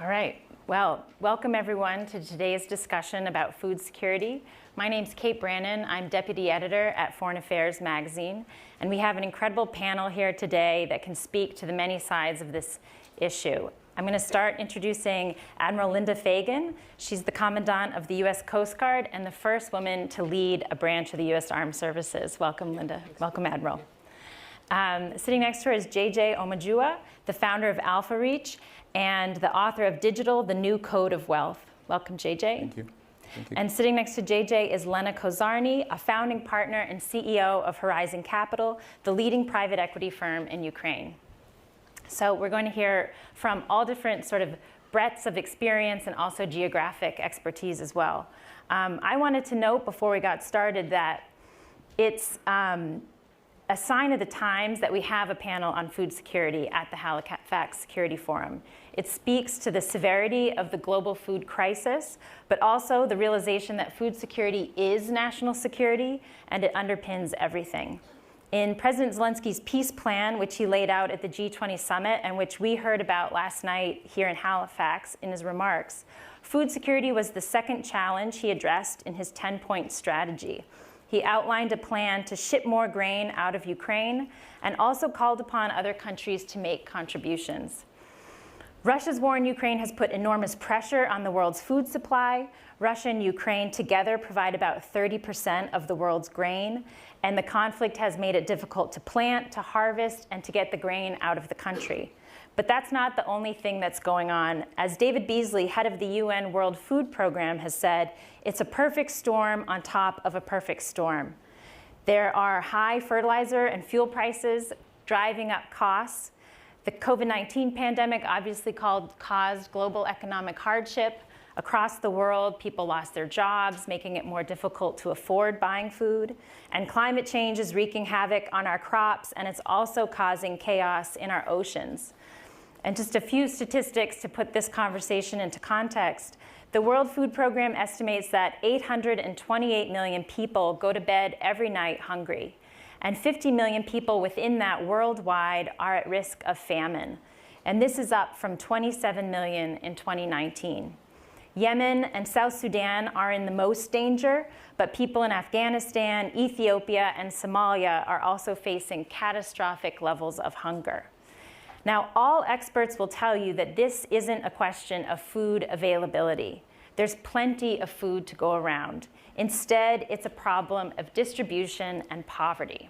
All right. Well, welcome everyone to today's discussion about food security. My name's Kate Brannon. I'm Deputy Editor at Foreign Affairs magazine, and we have an incredible panel here today that can speak to the many sides of this issue. I'm going to start introducing Admiral Linda Fagan. She's the Commandant of the U.S. Coast Guard and the first woman to lead a branch of the U.S. Armed Services. Welcome, Linda. Welcome, Admiral. Sitting next to her is JJ Omajua, the founder of AlphaReach and the author of Digital, the New Code of Wealth. Welcome, JJ. Thank you. Thank you. And sitting next to JJ is Lena Kozarny, a founding partner and CEO of Horizon Capital, the leading private equity firm in Ukraine. So we're going to hear from all different sort of breadths of experience and also geographic expertise as well. I wanted to note before we got started that it's a sign of the times that we have a panel on food security at the Halifax Security Forum. It speaks to the severity of the global food crisis, but also the realization that food security is national security and it underpins everything. In President Zelensky's peace plan, which he laid out at the G20 summit and which we heard about last night here in Halifax in his remarks, food security was the second challenge he addressed in his 10-point strategy. He outlined a plan to ship more grain out of Ukraine and also called upon other countries to make contributions. Russia's war in Ukraine has put enormous pressure on the world's food supply. Russia and Ukraine together provide about 30% of the world's grain, and the conflict has made it difficult to plant, to harvest, and to get the grain out of the country. But that's not the only thing that's going on. As David Beasley, head of the UN World Food Program, has said, it's a perfect storm on top of a perfect storm. There are high fertilizer and fuel prices driving up costs. The COVID-19 pandemic obviously caused global economic hardship. Across the world, people lost their jobs, making it more difficult to afford buying food. And climate change is wreaking havoc on our crops, and it's also causing chaos in our oceans. And just a few statistics to put this conversation into context. The World Food Program estimates that 828 million people go to bed every night hungry. And 50 million people within that worldwide are at risk of famine. And this is up from 27 million in 2019. Yemen and South Sudan are in the most danger, but people in Afghanistan, Ethiopia, and Somalia are also facing catastrophic levels of hunger. Now, all experts will tell you that this isn't a question of food availability. There's plenty of food to go around. Instead, it's a problem of distribution and poverty.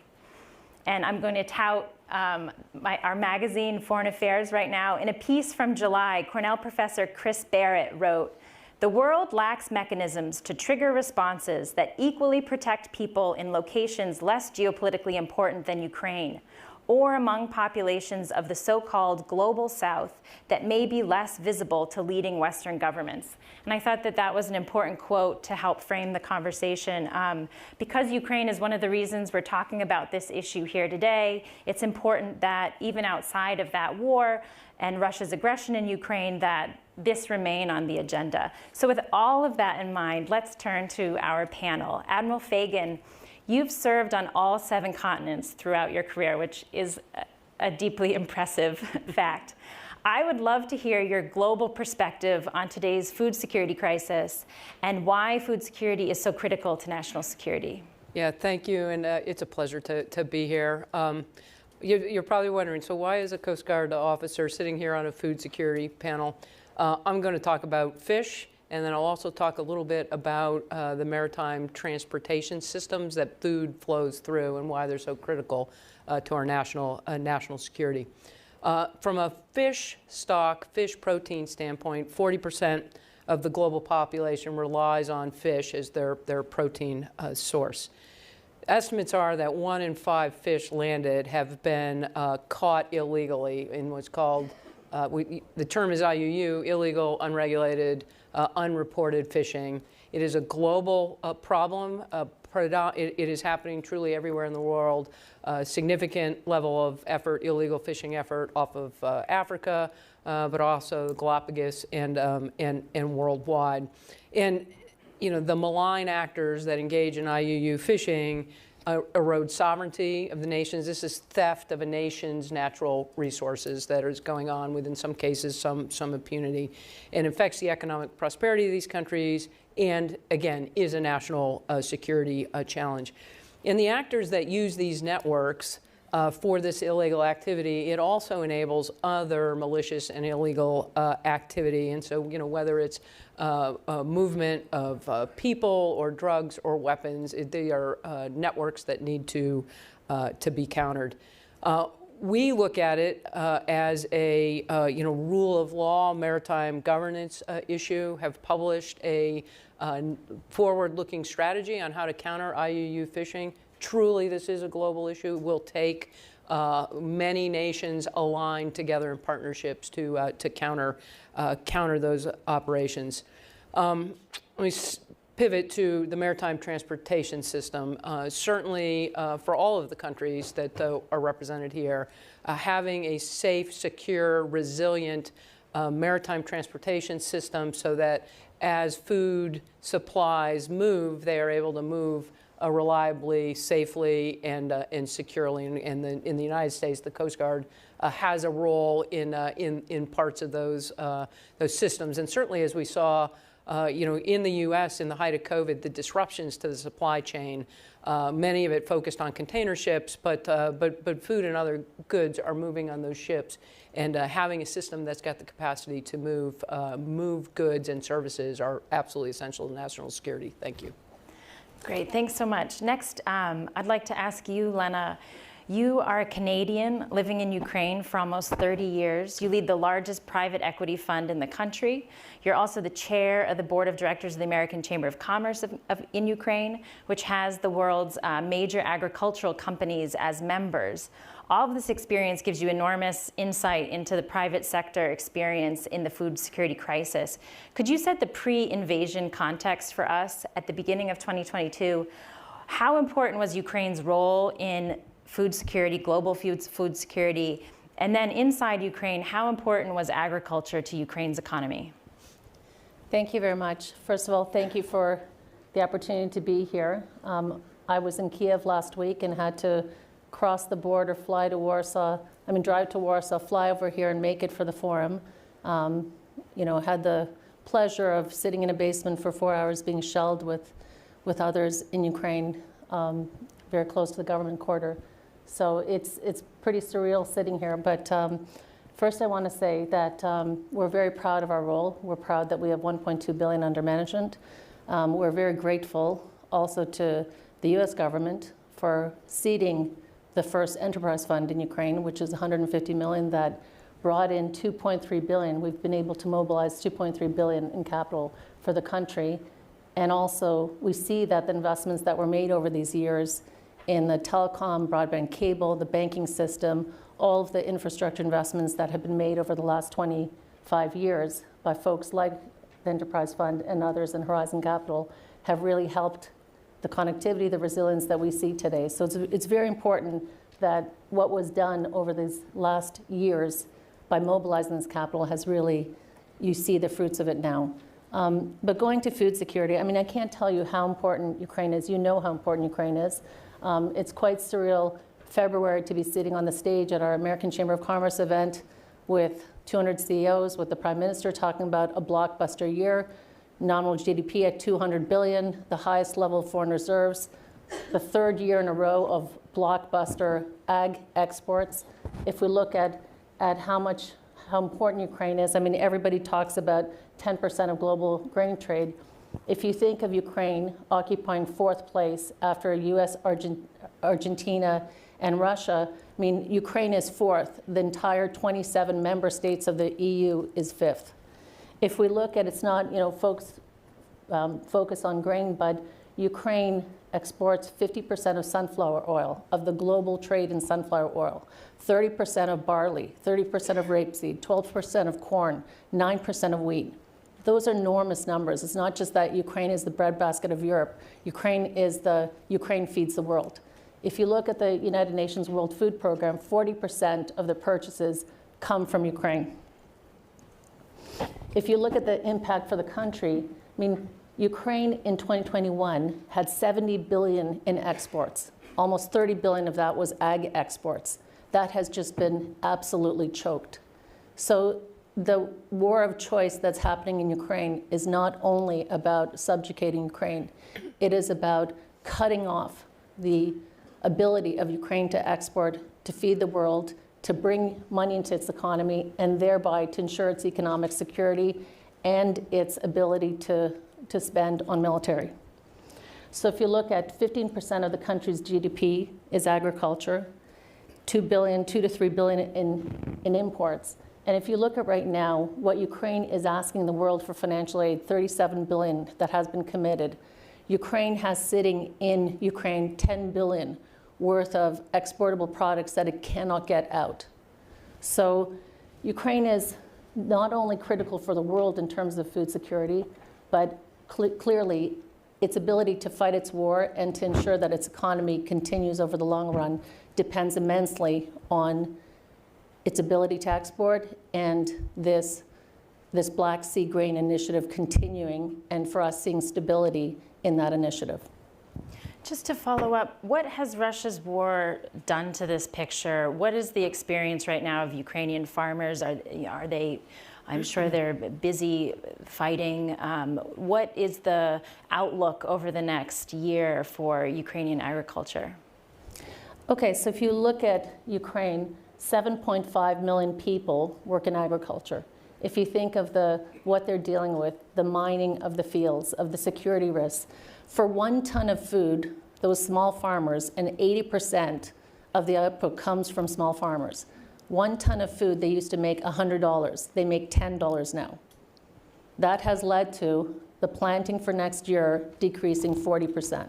And I'm going to tout our magazine, Foreign Affairs, right now. In a piece from July, Cornell professor Chris Barrett wrote, "The world lacks mechanisms to trigger responses that equally protect people in locations less geopolitically important than Ukraine, or among populations of the so-called global south that may be less visible to leading Western governments." And I thought that that was an important quote to help frame the conversation. Because Ukraine is one of the reasons we're talking about this issue here today, it's important that even outside of that war and Russia's aggression in Ukraine, that this remain on the agenda. So with all of that in mind, let's turn to our panel. Admiral Fagan, you've served on all 7 continents throughout your career, which is a deeply impressive fact. I would love to hear your global perspective on today's food security crisis and why food security is so critical to national security. Yeah, thank you, and it's a pleasure to be here. You're probably wondering, so why is a Coast Guard officer sitting here on a food security panel? I'm going to talk about fish, and then I'll also talk a little bit about the maritime transportation systems that food flows through and why they're so critical to our national security. From a fish stock, fish protein standpoint, 40% of the global population relies on fish as their protein source. Estimates are that 1 in 5 fish landed have been caught illegally in what's called, the term is IUU, illegal, unregulated, unreported fishing. It is a global problem. It is happening truly everywhere in the world. Significant level of effort, illegal fishing effort off of Africa, but also the Galapagos and worldwide. And the malign actors that engage in IUU fishing erode sovereignty of the nations. This is theft of a nation's natural resources that is going on with, in some cases, some impunity, and affects the economic prosperity of these countries, and again, is a national security challenge. And the actors that use these networks for this illegal activity, it also enables other malicious and illegal activity. And so, whether it's a movement of people or drugs or weapons, they are networks that need to be countered. We look at it as a rule of law, maritime governance issue, have published a forward-looking strategy on how to counter IUU fishing. Truly, this is a global issue. It will take many nations aligned together in partnerships to counter those operations. Let me pivot to the maritime transportation system. Certainly, for all of the countries that are represented here, having a safe, secure, resilient maritime transportation system so that as food supplies move, they are able to move reliably, safely, and securely. And in the United States, the Coast Guard has a role in parts of those systems. And certainly, as we saw, in the U.S. in the height of COVID, the disruptions to the supply chain, many of it focused on container ships, but food and other goods are moving on those ships. And having a system that's got the capacity to move goods and services are absolutely essential to national security. Thank you. Great, thanks so much. Next, I'd like to ask you, Lena. You are a Canadian living in Ukraine for almost 30 years. You lead the largest private equity fund in the country. You're also the chair of the board of directors of the American Chamber of Commerce in Ukraine, which has the world's major agricultural companies as members. All of this experience gives you enormous insight into the private sector experience in the food security crisis. Could you set the pre-invasion context for us at the beginning of 2022? How important was Ukraine's role in food security, global food security? And then inside Ukraine, how important was agriculture to Ukraine's economy? Thank you very much. First of all, thank you for the opportunity to be here. I was in Kiev last week and had to cross the border, drive to Warsaw, fly over here and make it for the forum. Had the pleasure of sitting in a basement for 4 hours being shelled with others in Ukraine, very close to the government quarter. So it's pretty surreal sitting here. But first I want to say that we're very proud of our role. We're proud that we have $1.2 billion under management. We're very grateful also to the US government for seeding the first enterprise fund in Ukraine, which is $150 million that brought in $2.3 billion. We've been able to mobilize $2.3 billion in capital for the country. And also, we see that the investments that were made over these years in the telecom, broadband cable, the banking system, all of the infrastructure investments that have been made over the last 25 years by folks like the Enterprise Fund and others in Horizon Capital have really helped the connectivity, the resilience that we see today. So it's very important that what was done over these last years by mobilizing this capital has really, you see the fruits of it now. But going to food security, I can't tell you how important Ukraine is. You know how important Ukraine is. It's quite surreal, February, to be sitting on the stage at our American Chamber of Commerce event with 200 CEOs, with the Prime Minister talking about a blockbuster year, nominal GDP at $200 billion, the highest level of foreign reserves, the third year in a row of blockbuster ag exports. If we look at how important Ukraine is, everybody talks about 10% of global grain trade. If you think of Ukraine occupying fourth place after US, Argentina, and Russia, Ukraine is fourth. The entire 27 member states of the EU is fifth. If we look at, it's not, folks focus on grain, but Ukraine exports 50% of sunflower oil, of the global trade in sunflower oil, 30% of barley, 30% of rapeseed, 12% of corn, 9% of wheat. Those are enormous numbers. It's not just that Ukraine is the breadbasket of Europe. Ukraine feeds the world. If you look at the United Nations World Food Program, 40% of the purchases come from Ukraine. If you look at the impact for the country, Ukraine in 2021 had $70 billion in exports. Almost 30 billion of that was ag exports. That has just been absolutely choked. So the war of choice that's happening in Ukraine is not only about subjugating Ukraine, it is about cutting off the ability of Ukraine to export, to feed the world, to bring money into its economy, and thereby to ensure its economic security and its ability to spend on military. So if you look at 15% of the country's GDP is agriculture, 2 to 3 billion in imports. And if you look at right now, what Ukraine is asking the world for financial aid, 37 billion that has been committed. Ukraine has sitting in Ukraine 10 billion worth of exportable products that it cannot get out. So Ukraine is not only critical for the world in terms of food security, but clearly its ability to fight its war and to ensure that its economy continues over the long run depends immensely on its ability to export and this Black Sea Grain Initiative continuing, and for us seeing stability in that initiative. Just to follow up, what has Russia's war done to this picture? What is the experience right now of Ukrainian farmers? Are they, I'm sure they're busy fighting. What is the outlook over the next year for Ukrainian agriculture? Okay, so if you look at Ukraine, 7.5 million people work in agriculture. If you think of what they're dealing with, the mining of the fields, of the security risks, for 1 ton of food, those small farmers, and 80% of the output comes from small farmers. 1 ton of food, they used to make $100. They make $10 now. That has led to the planting for next year decreasing 40%.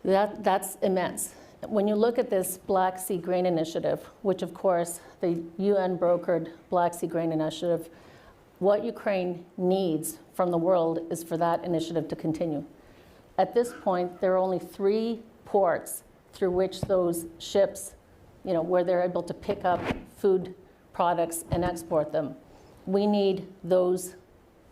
That's immense. When you look at this Black Sea Grain Initiative, which of course the UN brokered Black Sea Grain Initiative, what Ukraine needs from the world is for that initiative to continue. At this point, there are only 3 ports through which those ships, where they're able to pick up food products and export them. We need those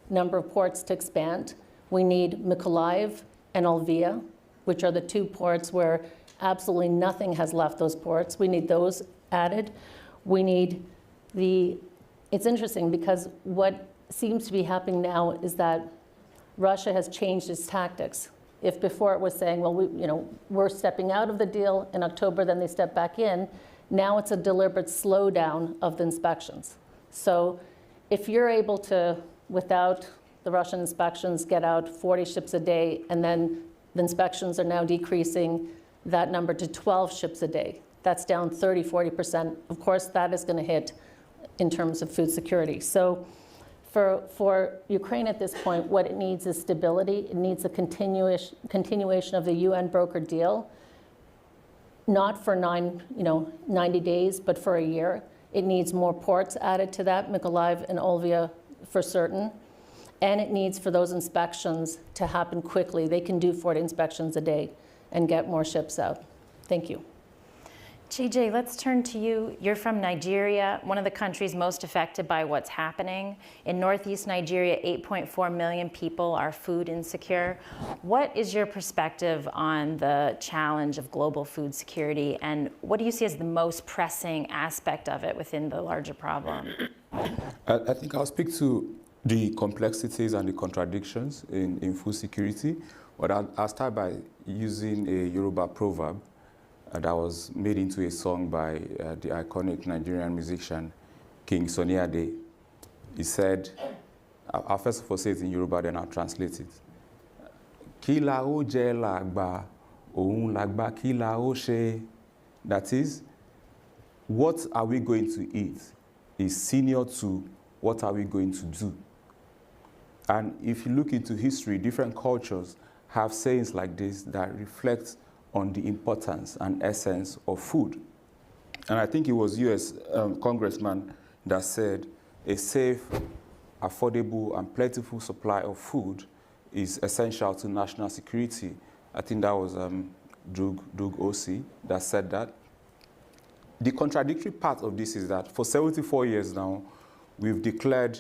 number of ports to expand. We need Mykolaiv and Lviv, which are the 2 ports where absolutely nothing has left those ports. We need those added. We need it's interesting because what seems to be happening now is that Russia has changed its tactics. If before it was saying, well, we're stepping out of the deal in October, then they step back in, now it's a deliberate slowdown of the inspections. So if you're able to, without the Russian inspections, get out 40 ships a day, and then the inspections are now decreasing that number to 12 ships a day. That's down 30, 40%. Of course, that is going to hit in terms of food security. So for Ukraine at this point, what it needs is stability. It needs a continuation of the UN brokered deal, not for 90 days, but for a year. It needs more ports added to that, Mykolaiv and Lviv for certain. And it needs for those inspections to happen quickly. They can do 40 inspections a day and get more ships out. Thank you. JJ, let's turn to you. You're from Nigeria, one of the countries most affected by what's happening. In Northeast Nigeria, 8.4 million people are food insecure. What is your perspective on the challenge of global food security, and what do you see as the most pressing aspect of it within the larger problem? I think I'll speak to the complexities and the contradictions in food security, but I'll start by using a Yoruba proverb that was made into a song by the iconic Nigerian musician King Sunny Ade. He said, I'll first of all say it in Yoruba, then I'll translate it. Kí la ó jẹ làgbà, òun làgbà kí la ó ṣe. That is, what are we going to eat is senior to what are we going to do. And if you look into history, different cultures have sayings like this that reflect on the importance and essence of food. And I think it was US congressman that said a safe, affordable, and plentiful supply of food is essential to national security. I think that was Doug Osi that said that. The contradictory part of this is that for 74 years now, we've declared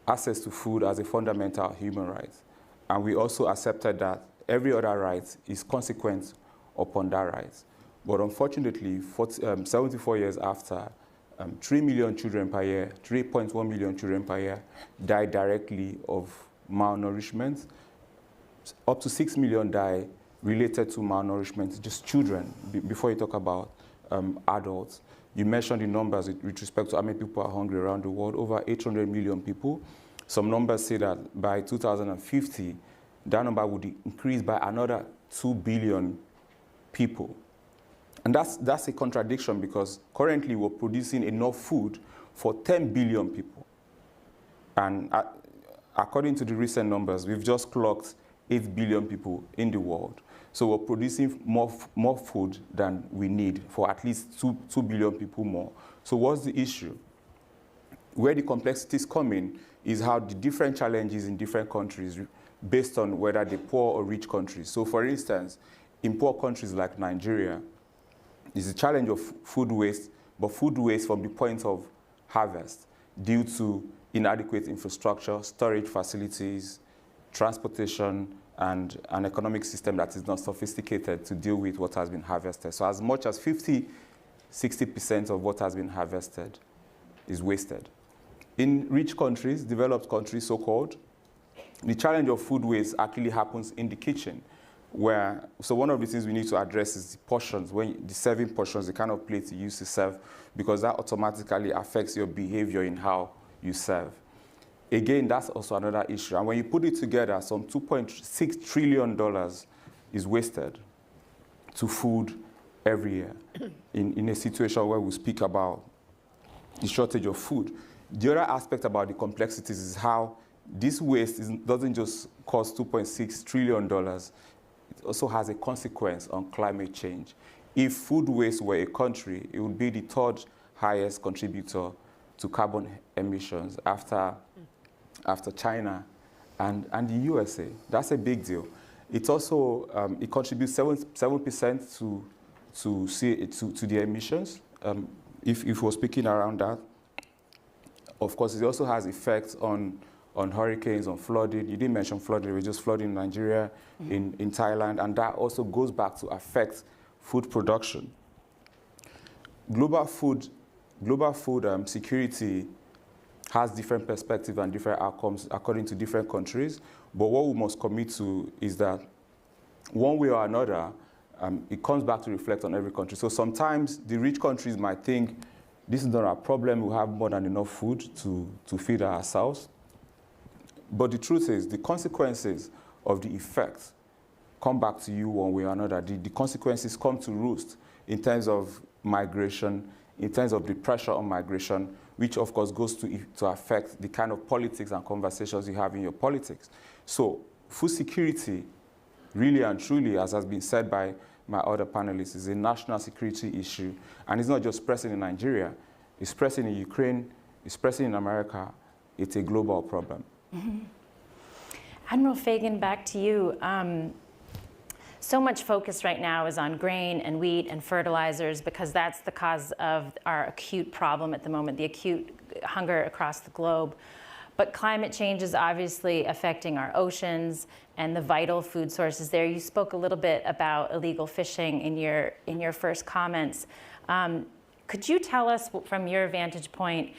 access to food as a fundamental human right. And we also accepted that every other right is consequent upon that right. But unfortunately, 74 years after, 3 million children per year, 3.1 million children per year die directly of malnourishment. Up to 6 million die related to malnourishment, just children, before you talk about adults. You mentioned the numbers with respect to how many people are hungry around the world, over 800 million people. Some numbers say that by 2050, that number would increase by another 2 billion people. And that's a contradiction, because currently we're producing enough food for 10 billion people. And according to the recent numbers, we've just clocked 8 billion people in the world. So we're producing more food than we need for at least 2 billion people more. So what's the issue? Where the complexities come in is how the different challenges in different countries based on whether they're poor or rich countries. So for instance, in poor countries like Nigeria, there's a challenge of food waste, but food waste from the point of harvest due to inadequate infrastructure, storage facilities, transportation, and an economic system that is not sophisticated to deal with what has been harvested. So as much as 50–60% of what has been harvested is wasted. In rich countries, developed countries so-called, the challenge of food waste actually happens in the kitchen. So one of the things we need to address is the portions, the serving portions, the kind of plate you use to serve, because that automatically affects your behavior in how you serve. Again, that's also another issue. And when you put it together, some $2.6 trillion is wasted to food every year in a situation where we speak about the shortage of food. The other aspect about the complexities is how this waste doesn't just cost $2.6 trillion. It also has a consequence on climate change. If food waste were a country, it would be the third highest contributor to carbon emissions after China and the USA. That's a big deal. It also it contributes 7% to the emissions. If we're speaking around that, of course, it also has effects on hurricanes, on flooding. You didn't mention flooding. It was just flooding in Nigeria, in Thailand, and that also goes back to affect food production. Global food security has different perspectives and different outcomes according to different countries. But what we must commit to is that one way or another, it comes back to reflect on every country. So sometimes the rich countries might think, this is not our problem, we have more than enough food to feed ourselves. But the truth is, the consequences of the effects come back to you one way or another. The consequences come to roost in terms of migration, in terms of the pressure on migration, which of course goes to affect the kind of politics and conversations you have in your politics. So food security, really and truly, as has been said by my other panelists, is a national security issue. And it's not just pressing in Nigeria, it's pressing in Ukraine, it's pressing in America. It's a global problem. Mm-hmm. Admiral Fagan, back to you. So much focus right now is on grain and wheat and fertilizers, because that's the cause of our acute problem at the moment, the acute hunger across the globe. But climate change is obviously affecting our oceans and the vital food sources there. You spoke a little bit about illegal fishing in your first comments. Could you tell us, from your vantage point,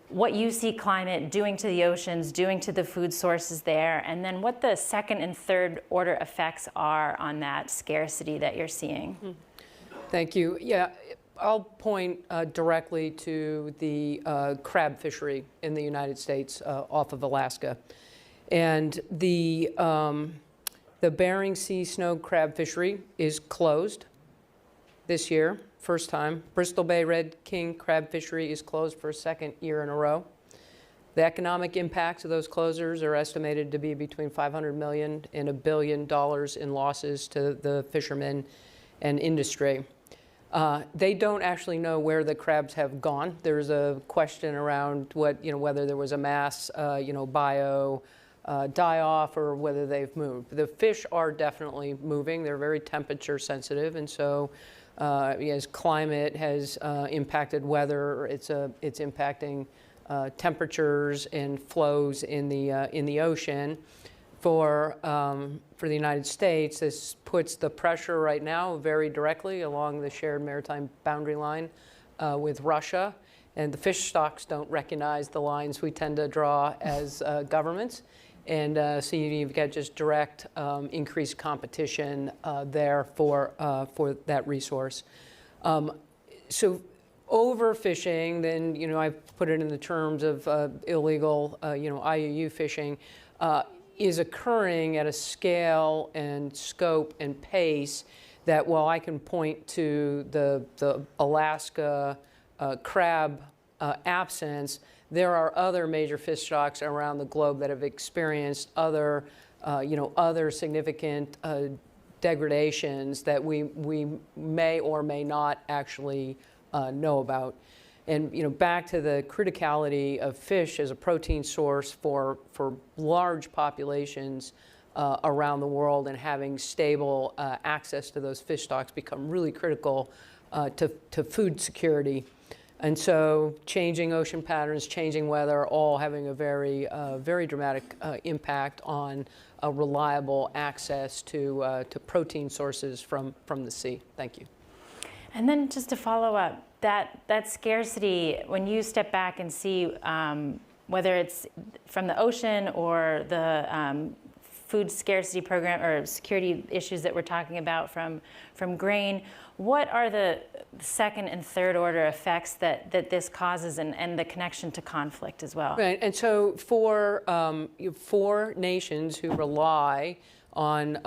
what you see climate doing to the oceans, doing to the food sources there, and then what the second and third order effects are on that scarcity that you're seeing? Thank you. Yeah, I'll point directly to the crab fishery in the United States off of Alaska. And the Bering Sea snow crab fishery is closed this year. First time. Bristol Bay Red King crab fishery is closed for a second year in a row. The economic impacts of those closures are estimated to be between $500 million and $1 billion in losses to the fishermen and industry. They don't actually know where the crabs have gone. There's a question around whether there was a mass bio die-off or whether they've moved. The fish are definitely moving. They're very temperature sensitive, and so as climate has impacted weather, it's impacting temperatures and flows in the ocean. for the United States. This puts the pressure right now very directly along the shared maritime boundary line with Russia. And the fish stocks don't recognize the lines we tend to draw as governments. And so you've got just direct increased competition there for that resource. So overfishing, then, I've put it in the terms of illegal, IUU fishing, is occurring at a scale and scope and pace that, while I can point to the Alaska crab absence, there are other major fish stocks around the globe that have experienced other significant degradations that we may or may not actually know about. And back to the criticality of fish as a protein source for large populations around the world, and having stable access to those fish stocks become really critical to food security. And so changing ocean patterns, changing weather, all having a very dramatic impact on reliable access to protein sources from the sea. Thank you. And then just to follow up, that scarcity, when you step back and see whether it's from the ocean or the food scarcity program or security issues that we're talking about from grain, what are the second and third order effects that this causes, and the connection to conflict as well? Right, and so for nations who rely on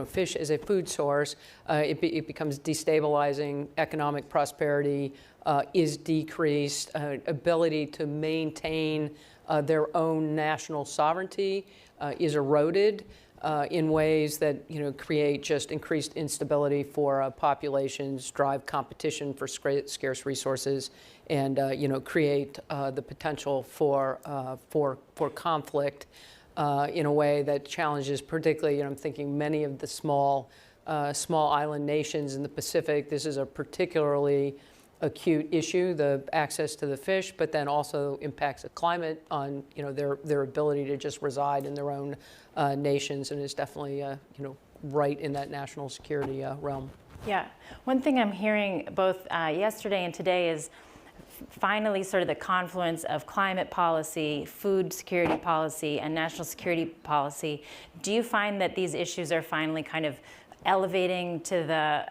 fish as a food source, it becomes destabilizing. Economic prosperity is decreased. Ability to maintain their own national sovereignty is eroded in ways that create just increased instability for populations, drive competition for scarce resources, and create the potential for conflict in a way that challenges, particularly, I'm thinking many of the small island nations in the Pacific. This is a particularly acute issue, the access to the fish, but then also impacts the climate on their ability to just reside in their own nations, and is definitely right in that national security realm. Yeah, one thing I'm hearing both yesterday and today is finally sort of the confluence of climate policy, food security policy, and national security policy. Do you find that these issues are finally kind of elevating to the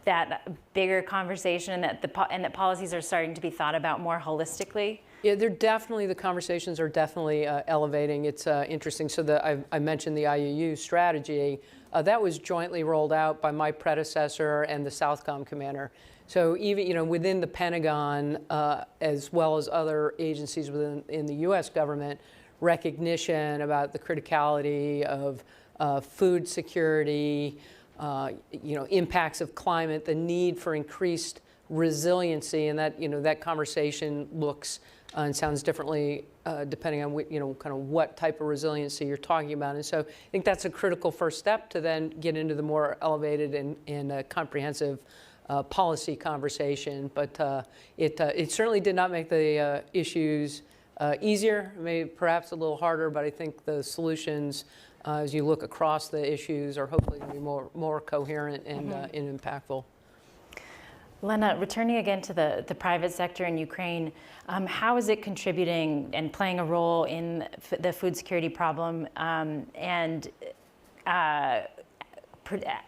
that bigger conversation, and that policies are starting to be thought about more holistically? Yeah, the conversations are definitely elevating. It's interesting. So I mentioned the IUU strategy. That was jointly rolled out by my predecessor and the Southcom commander. So even within the Pentagon, as well as other agencies in the U.S. government, recognition about the criticality of food security, impacts of climate, the need for increased resiliency, and that conversation looks and sounds differently depending on kind of what type of resiliency you're talking about. And so I think that's a critical first step to then get into the more elevated and comprehensive policy conversation. But it certainly did not make the issues easier, maybe perhaps a little harder, but I think the solutions as you look across the issues are hopefully going to be more coherent and impactful. Lena, returning again to the private sector in Ukraine, how is it contributing and playing a role in the food security problem and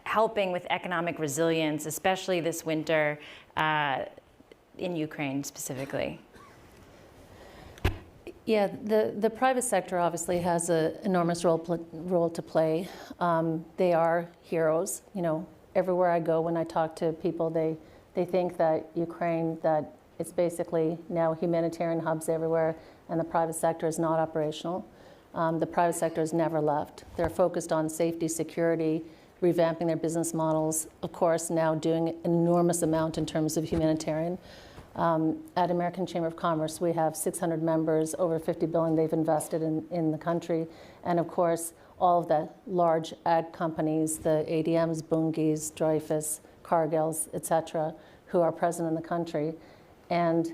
helping with economic resilience, especially this winter in Ukraine specifically? Yeah, the private sector obviously has an enormous role to play. They are heroes. Everywhere I go, when I talk to people, they think that Ukraine, that it's basically now humanitarian hubs everywhere, and the private sector is not operational. The private sector has never left. They're focused on safety, security, revamping their business models, of course, now doing an enormous amount in terms of humanitarian. At American Chamber of Commerce, we have 600 members, over $50 billion they've invested in the country. And of course, all of the large ag companies, the ADMs, Bunge's, Dreyfus, Cargill's, et cetera, who are present in the country. And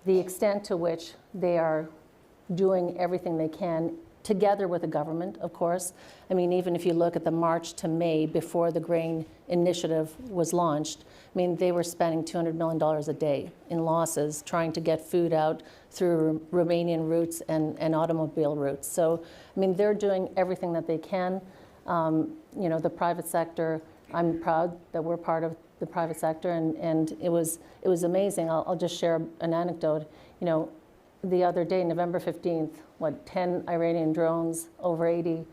the extent to which they are doing everything they can together with the government, of course. I mean, even if you look at the March to May before the grain initiative was launched, I mean, they were spending $200 million a day in losses trying to get food out through Romanian routes and automobile routes. So, I mean, they're doing everything that they can. You know, the private sector, I'm proud that we're part of the private sector, and it was amazing. I'll just share an anecdote. You know, the other day, November 15th, 10 Iranian drones, over 80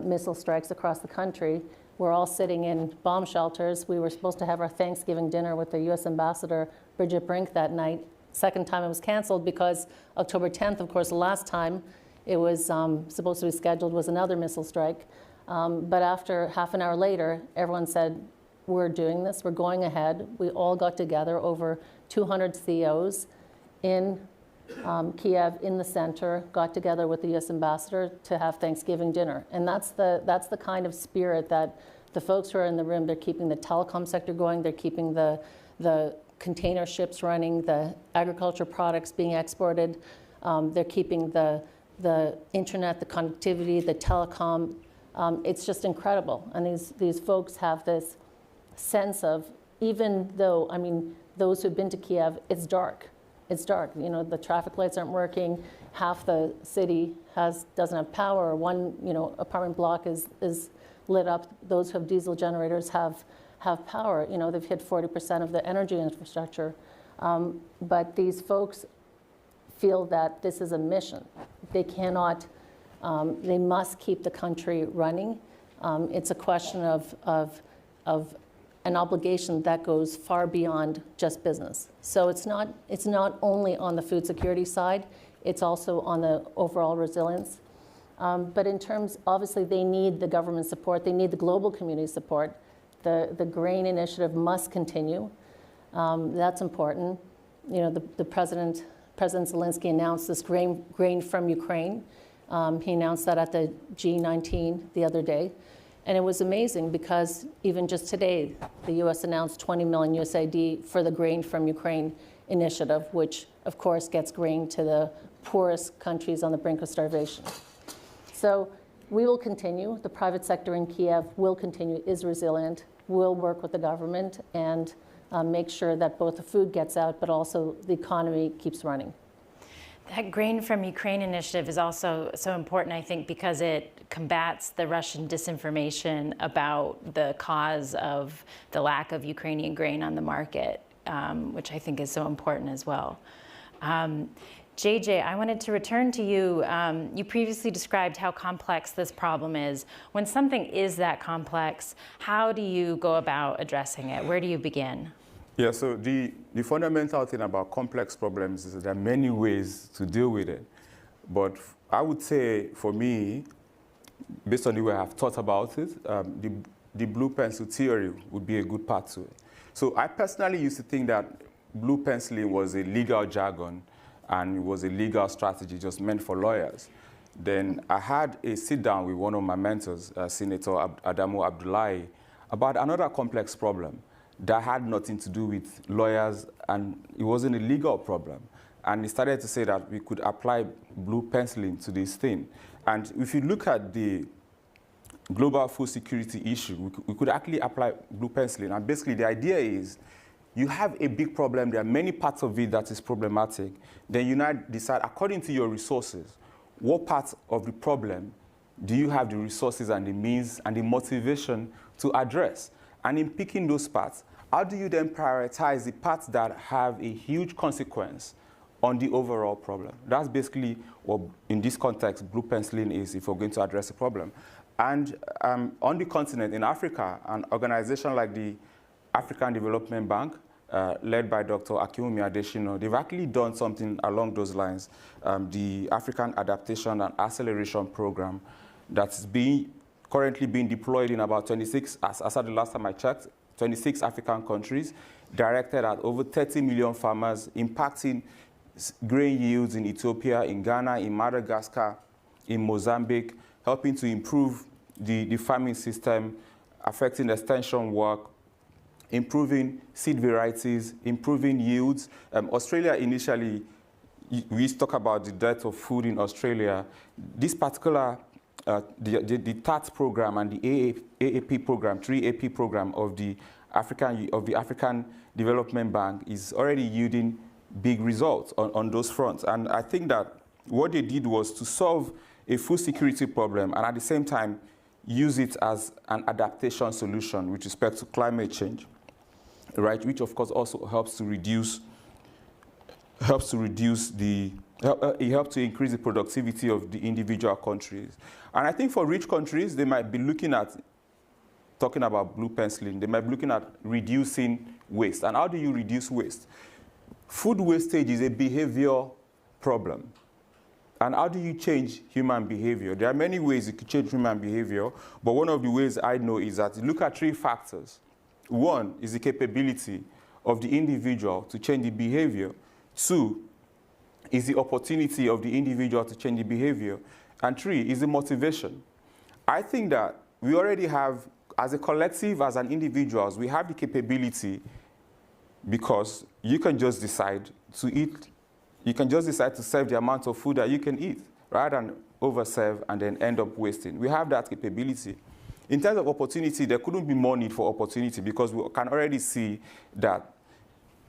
missile strikes across the country. We're all sitting in bomb shelters. We were supposed to have our Thanksgiving dinner with the U.S. Ambassador, Bridget Brink, that night. Second time it was canceled because October 10th, of course, the last time it was supposed to be scheduled was another missile strike. But after half an hour later, everyone said, we're doing this, we're going ahead. We all got together, over 200 CEOs in Kiev, in the center, got together with the U.S. ambassador to have Thanksgiving dinner. And that's the kind of spirit that the folks who are in the room, they're keeping the telecom sector going, they're keeping the container ships running, the agriculture products being exported, they're keeping the internet, the connectivity, the telecom. It's just incredible. And these folks have this sense of, even though, I mean, those who've been to Kiev, it's dark. It's dark. You know, the traffic lights aren't working. Half the city doesn't have power. One, you know, apartment block is lit up. Those who have diesel generators have power. You know, they've hit 40% of the energy infrastructure. But these folks feel that this is a mission. They cannot, they must keep the country running. It's a question of an obligation that goes far beyond just business. So it's not only on the food security side, it's also on the overall resilience. But in terms, obviously, they need the government support, they need the global community support. The grain initiative must continue. That's important. You know, the President Zelensky announced this grain from Ukraine. He announced that at the G19 the other day. And it was amazing because even just today, the U.S. announced $20 million USAID for the Grain from Ukraine initiative, which of course gets grain to the poorest countries on the brink of starvation. So we will continue. The private sector in Kiev will continue, is resilient, will work with the government and make sure that both the food gets out, but also the economy keeps running. That Grain from Ukraine initiative is also so important, I think, because it combats the Russian disinformation about the cause of the lack of Ukrainian grain on the market, which I think is so important as well. JJ, I wanted to return to you. You previously described how complex this problem is. When something is that complex, how do you go about addressing it? Where do you begin? Yeah, so the fundamental thing about complex problems is that there are many ways to deal with it. But I would say, for me, based on the way I've thought about it, the blue pencil theory would be a good part to it. So I personally used to think that blue penciling was a legal jargon and it was a legal strategy just meant for lawyers. Then I had a sit down with one of my mentors, Senator Adamu Abdullahi, about another complex problem that had nothing to do with lawyers, and it wasn't a legal problem. And he started to say that we could apply blue penciling to this thing. And if you look at the global food security issue, we could actually apply blue penciling. And basically the idea is, you have a big problem, there are many parts of it that is problematic. Then you now decide, according to your resources, what part of the problem do you have the resources and the means and the motivation to address? And in picking those parts, how do you then prioritize the parts that have a huge consequence on the overall problem? That's basically what, in this context, blue penciling is if we're going to address a problem. And on the continent, in Africa, an organization like the African Development Bank, led by Dr. Akinwumi Adesina, they've actually done something along those lines. The African Adaptation and Acceleration Program that's currently being deployed in about 26, as at the last time I checked, 26 African countries, directed at over 30 million farmers, impacting grain yields in Ethiopia, in Ghana, in Madagascar, in Mozambique, helping to improve the farming system, affecting extension work, improving seed varieties, improving yields. Australia initially we talk about the death of food in Australia. This particular, the TAT program and the AAP program, 3AP program of the African Development Bank is already yielding big results on those fronts. And I think that what they did was to solve a food security problem and at the same time use it as an adaptation solution with respect to climate change, right? Which of course also helps to increase the productivity of the individual countries. And I think for rich countries, they might be looking at, talking about blue penciling, they might be looking at reducing waste. And how do you reduce waste? Food wastage is a behavior problem. And how do you change human behavior? There are many ways you could change human behavior, but one of the ways I know is that you look at 3 factors. 1 is the capability of the individual to change the behavior. 2 is the opportunity of the individual to change the behavior. And 3 is the motivation. I think that we already have, as a collective, as an individuals, we have the capability because you can just decide to eat. You can just decide to serve the amount of food that you can eat rather than overserve and then end up wasting. We have that capability. In terms of opportunity, there couldn't be more need for opportunity because we can already see that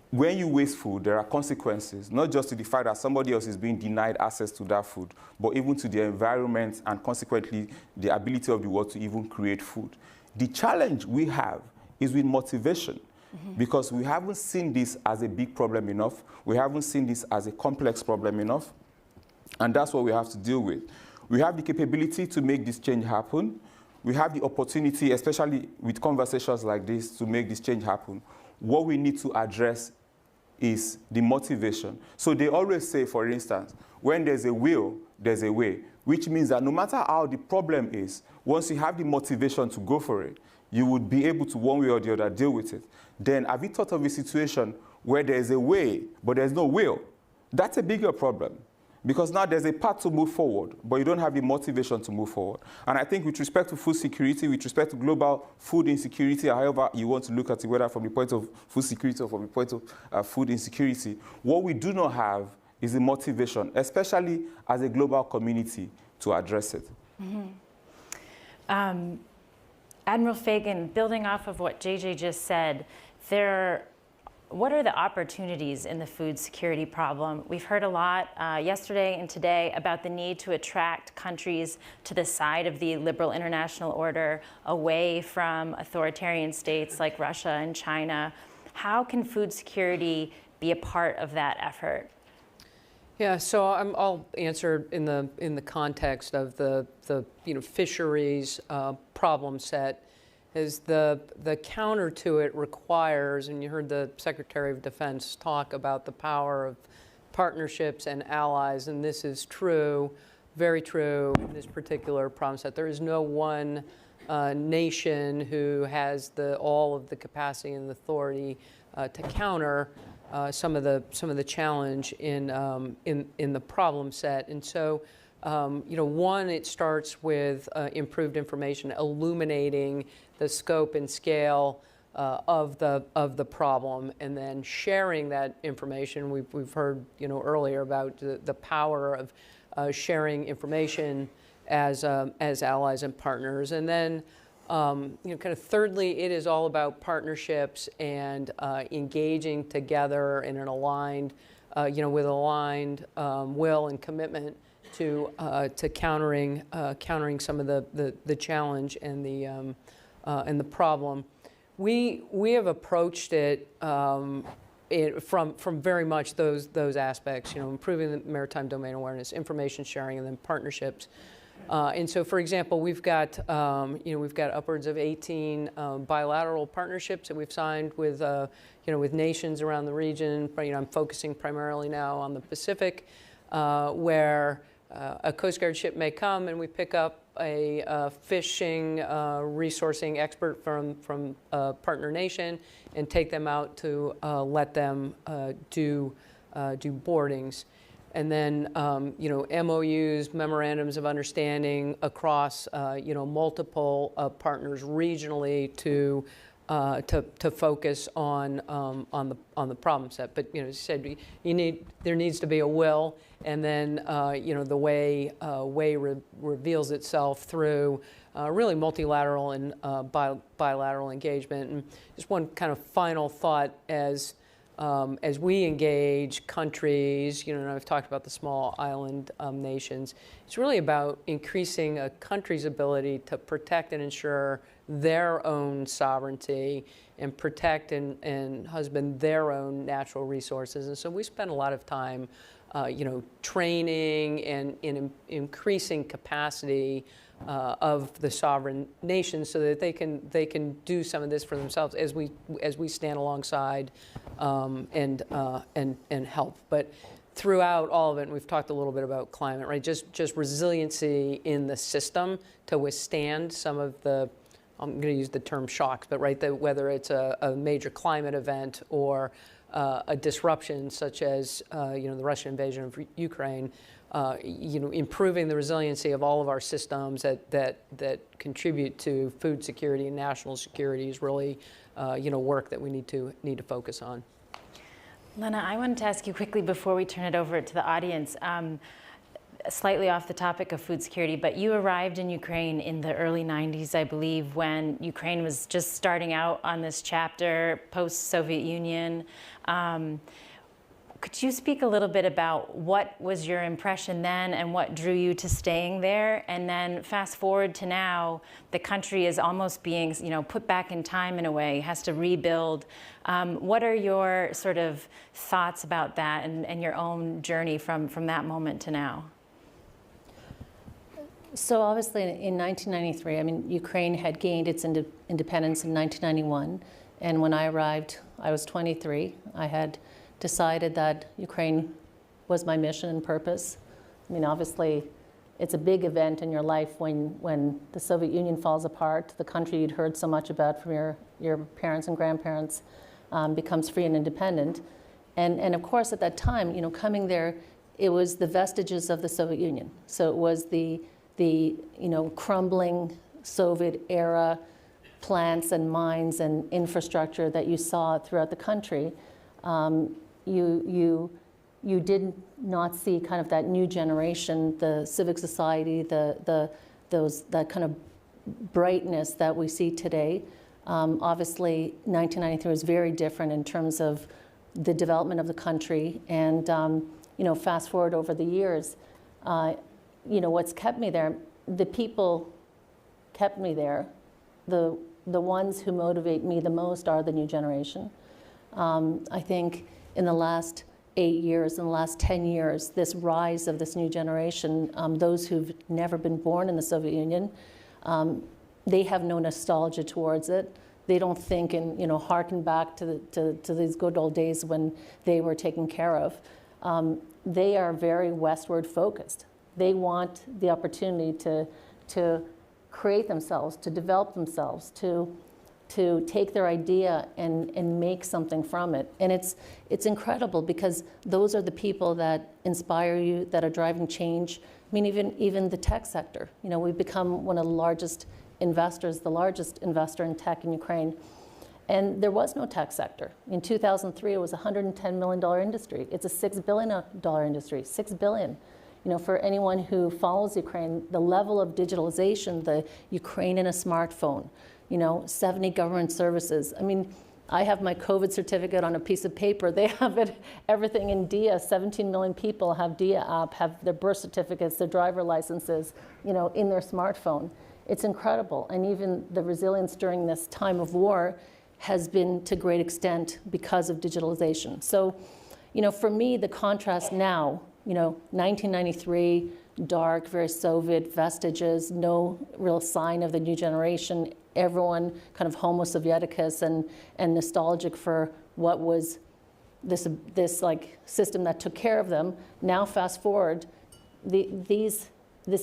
when you waste food, there are consequences, not just to the fact that somebody else is being denied access to that food, but even to the environment and consequently the ability of the world to even create food. The challenge we have is with motivation. Because we haven't seen this as a big problem enough. We haven't seen this as a complex problem enough. And that's what we have to deal with. We have the capability to make this change happen. We have the opportunity, especially with conversations like this, to make this change happen. What we need to address is the motivation. So they always say, for instance, when there's a will, there's a way, which means that no matter how the problem is, once you have the motivation to go for it, you would be able to, one way or the other, deal with it. Then have you thought of a situation where there's a way, but there's no will? That's a bigger problem. Because now there's a path to move forward, but you don't have the motivation to move forward. And I think with respect to food security, with respect to global food insecurity, however you want to look at it, whether from the point of food security or from the point of food insecurity, what we do not have is the motivation, especially as a global community, to address it. Admiral Fagan, building off of what JJ just said, what are the opportunities in the food security problem? We've heard a lot yesterday and today about the need to attract countries to the side of the liberal international order, away from authoritarian states like Russia and China. How can food security be a part of that effort? Yeah, so I'll answer in the context of the fisheries problem set. Is the counter to it requires, and you heard the Secretary of Defense talk about the power of partnerships and allies, and this is true, very true in this particular problem set. There is no one nation who has all of the capacity and authority to counter some of the challenge in the problem set, and so. One, it starts with improved information, illuminating the scope and scale of the problem, and then sharing that information. We've heard earlier about the power of sharing information as allies and partners, and then kind of thirdly, it is all about partnerships and engaging together in an aligned, with aligned will and commitment to countering some of the challenge and the problem. We have approached it from very much those aspects. Improving the maritime domain awareness, information sharing, and then partnerships. And so, for example, we've got upwards of 18 bilateral partnerships that we've signed with with nations around the region. I'm focusing primarily now on the Pacific, where a Coast Guard ship may come and we pick up a fishing resourcing expert from a partner nation and take them out to let them do boardings. And then, MOUs, memorandums of understanding across, multiple partners regionally to to focus on the problem set. But as you said, there needs to be a will, and then the way reveals itself through really multilateral and bilateral engagement. And just one kind of final thought as we engage countries, and I've talked about the small island nations, it's really about increasing a country's ability to protect and ensure their own sovereignty and protect and husband their own natural resources. And so we spend a lot of time, training and in increasing capacity of the sovereign nations so that they can do some of this for themselves as we stand alongside and help. But throughout all of it, and we've talked a little bit about climate, right? Just resiliency in the system to withstand some of the, I'm going to use the term shocks, but right, whether it's a major climate event or a disruption such as the Russian invasion of Ukraine, improving the resiliency of all of our systems that contribute to food security and national security is really work that we need to focus on. Lena, I wanted to ask you quickly before we turn it over to the audience, slightly off the topic of food security, but you arrived in Ukraine in the early 90s, I believe, when Ukraine was just starting out on this chapter post-Soviet Union. Could you speak a little bit about what was your impression then and what drew you to staying there? And then fast forward to now, the country is almost being, put back in time in a way, has to rebuild. What are your sort of thoughts about that and your own journey from that moment to now? So obviously in 1993, Ukraine had gained its independence in 1991. And when I arrived, I was 23. I had decided that Ukraine was my mission and purpose. Obviously, it's a big event in your life when the Soviet Union falls apart, the country you'd heard so much about from your parents and grandparents becomes free and independent. And of course, at that time, coming there, it was the vestiges of the Soviet Union. So it was the crumbling Soviet era plants and mines and infrastructure that you saw throughout the country. You did not see kind of that new generation, the civic society, that kind of brightness that we see today. Obviously, 1993 was very different in terms of the development of the country. And fast forward over the years, what's kept me there, the people kept me there. The ones who motivate me the most are the new generation. I think in the last 8 years, in the last 10 years, this rise of this new generation, those who've never been born in the Soviet Union, they have no nostalgia towards it. They don't think and harken back to these good old days when they were taken care of. They are very westward focused. They want the opportunity to create themselves, to develop themselves, to take their idea and make something from it. And it's incredible because those are the people that inspire you, that are driving change. Even the tech sector. We've become one of the largest investors, the largest investor in tech in Ukraine. And there was no tech sector. In 2003, it was a $110 million industry. It's a $6 billion industry, $6 billion. For anyone who follows Ukraine, the level of digitalization, the Ukraine in a smartphone, 70 government services. I have my COVID certificate on a piece of paper. They have everything in DIA. 17 million people have DIA app, have their birth certificates, their driver licenses, in their smartphone. It's incredible. And even the resilience during this time of war has been to great extent because of digitalization. So, for me, the contrast now, 1993, dark, very Soviet vestiges, no real sign of the new generation, everyone kind of homo sovieticus and nostalgic for what was this like system that took care of them. Now fast forward, this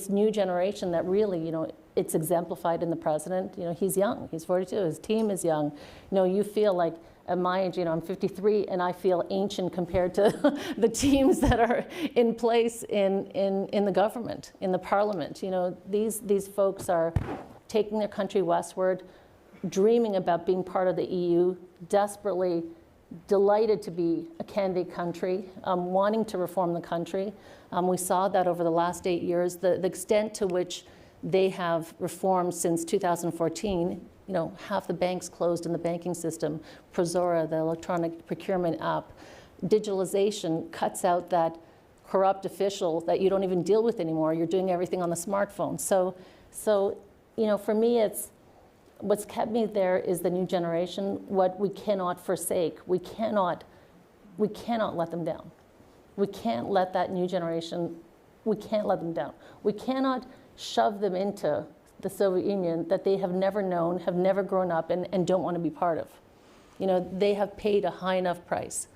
new generation that really, it's exemplified in the president. He's young, he's 42, his team is young. You feel like at my age, I'm 53, and I feel ancient compared to the teams that are in place in the government, in the parliament. These folks are taking their country westward. dreaming about being part of the EU, desperately delighted to be a candidate country, wanting to reform the country. We saw that over the last 8 years, the extent to which they have reformed since 2014. You know, half the banks closed in the banking system, Prozora, the electronic procurement app. Digitalization cuts out that corrupt official that you don't even deal with anymore. You're doing everything on the smartphone. So you know, for me, it's what's kept me there is the new generation. What we cannot forsake. We cannot let them down. We can't let that new generation. We can't let them down. We cannot shove them into the Soviet Union that they have never known, have never grown up in, and don't want to be part of. You know, they have paid a high enough price,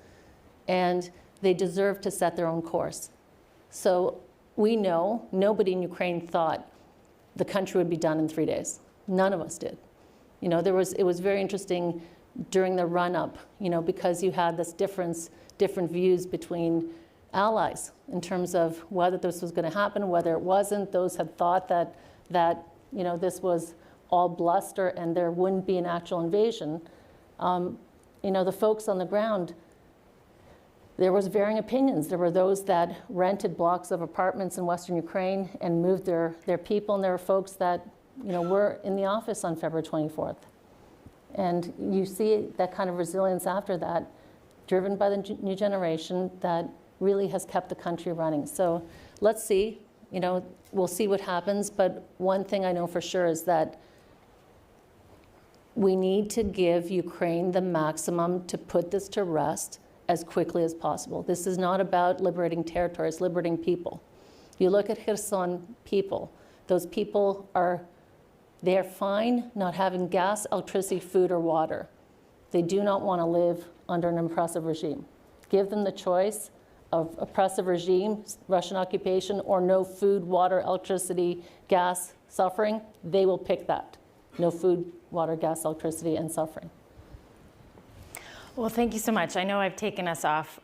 and they deserve to set their own course. So we know nobody in Ukraine thought the country would be done in 3 days. None of us did. You know, it was very interesting during the run-up, you know, because you had this different views between allies in terms of whether this was going to happen, whether it wasn't. Those had thought that you know, this was all bluster and there wouldn't be an actual invasion. You know, the folks on the ground, there was varying opinions. There were those that rented blocks of apartments in Western Ukraine and moved their people, and there were folks that, you know, were in the office on February 24th. And you see that kind of resilience after that, driven by the new generation that really has kept the country running. So let's see, you know, we'll see what happens, but one thing I know for sure is that we need to give Ukraine the maximum to put this to rest as quickly as possible. This is not about liberating territory, it's liberating people. You look at Kherson people, those people they're fine not having gas, electricity, food, or water. They do not want to live under an oppressive regime. Give them the choice of oppressive regime, Russian occupation, or no food, water, electricity, gas, suffering. They will pick that. No food, water, gas, electricity, and suffering. Well, thank you so much. I know I've taken us off